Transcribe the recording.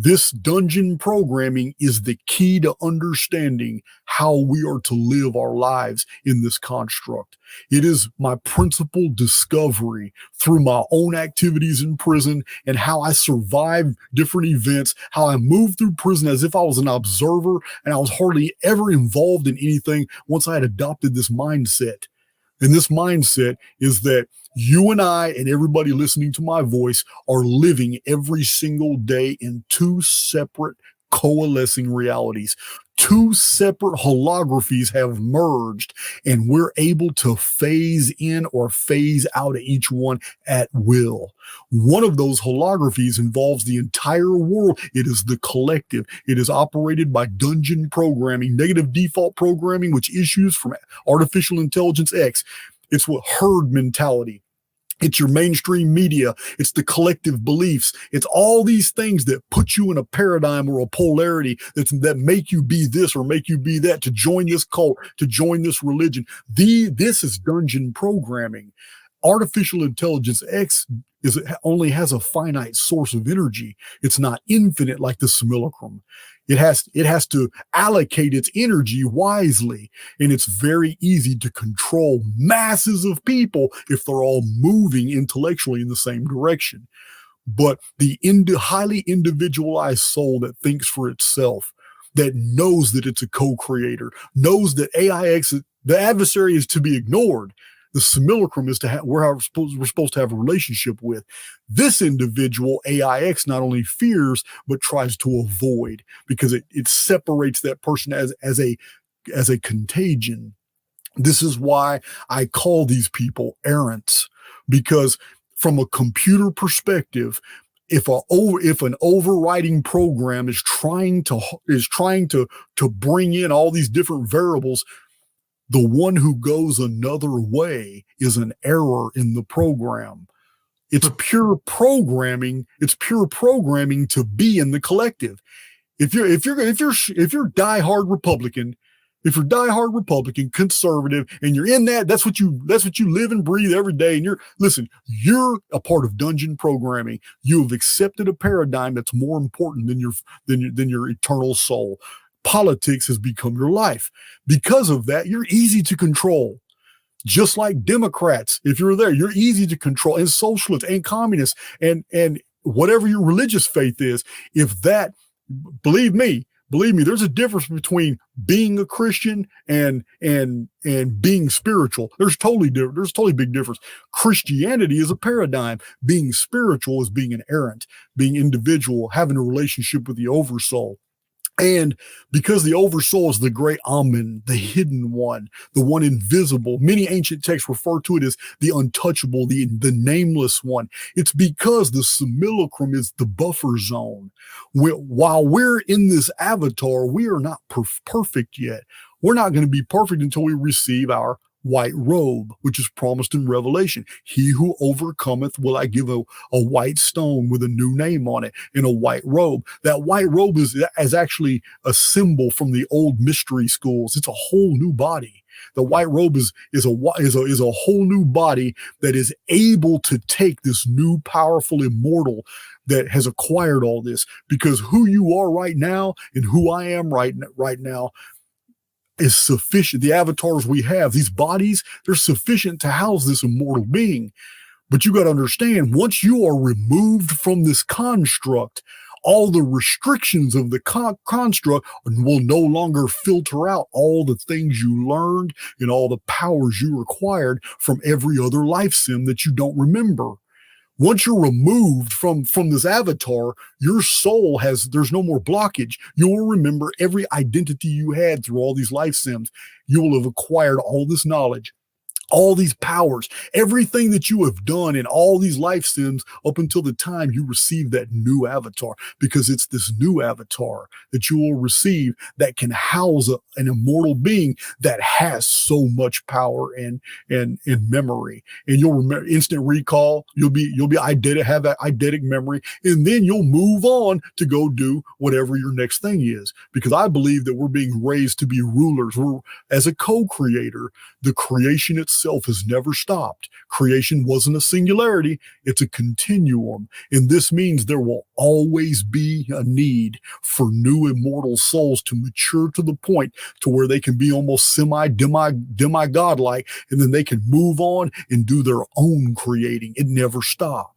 This dungeon programming is the key to understanding how we are to live our lives in this construct. It is my principal discovery through my own activities in prison and how I survived different events, how I moved through prison as if I was an observer and I was hardly ever involved in anything once I had adopted this mindset. And this mindset is that you and I and everybody listening to my voice are living every single day in two separate coalescing realities. Two separate holographies have merged, and we're able to phase in or phase out of each one at will. One of those holographies involves the entire world. It is the collective. It is operated by dungeon programming, negative default programming, which issues from artificial intelligence X. It's what herd mentality. It's your mainstream media. It's the collective beliefs. It's all these things that put you in a paradigm or a polarity that make you be this or make you be that, to join this cult, to join this religion. This is dungeon programming. Artificial intelligence X only has a finite source of energy. It's not infinite like the simulacrum. It has to allocate its energy wisely, and it's very easy to control masses of people if they're all moving intellectually in the same direction. But the highly individualized soul that thinks for itself, that knows that it's a co-creator, knows that AIX, the adversary, is to be ignored. The simulacrum is we're supposed to have a relationship with. This individual, AIX, not only fears, but tries to avoid, because it separates that person as a contagion. This is why I call these people errants, because from a computer perspective, if an overriding program is trying to bring in all these different variables, the one who goes another way is an error in the program. It's pure programming. It's pure programming to be in the collective. If you're diehard Republican, conservative, and you're in that's what you live and breathe every day. And you're a part of dungeon programming. You have accepted a paradigm that's more important than your eternal soul. Politics has become your life. Because of that, you're easy to control. Just like Democrats, if you're there, you're easy to control, and socialists and communists and whatever your religious faith is. Believe me, there's a difference between being a Christian and being spiritual. There's totally big difference. Christianity is a paradigm. Being spiritual is being an errant, being individual, having a relationship with the oversoul. And because the oversoul is the great Amen, the hidden one, the one invisible, many ancient texts refer to it as the untouchable, the nameless one. It's because the simulacrum is the buffer zone. While we're in this avatar, we are not perfect yet. We're not going to be perfect until we receive our white robe, which is promised in Revelation. He who overcometh will I give a white stone with a new name on it and a white robe. That white robe is actually a symbol from the old mystery schools. It's a whole new body. The white robe is a whole new body that is able to take this new powerful immortal that has acquired all this, because who you are right now and who I am right now is sufficient. The avatars we have, these bodies, they're sufficient to house this immortal being. But you got to understand, once you are removed from this construct, all the restrictions of the construct will no longer filter out all the things you learned and all the powers you acquired from every other life sim that you don't remember. Once you're removed from this avatar, your soul there's no more blockage. You will remember every identity you had through all these life sims. You will have acquired all this knowledge, all these powers, everything that you have done in all these life sims up until the time you receive that new avatar, because it's this new avatar that you will receive that can house an immortal being that has so much power and memory. And you'll remember instant recall. You'll be have that eidetic memory, and then you'll move on to go do whatever your next thing is. Because I believe that we're being raised to be rulers. We're, as a co-creator, the creation itself itself has never stopped. Creation wasn't a singularity, it's a continuum. And this means there will always be a need for new immortal souls to mature to the point to where they can be almost demigod-like, and then they can move on and do their own creating. It never stops.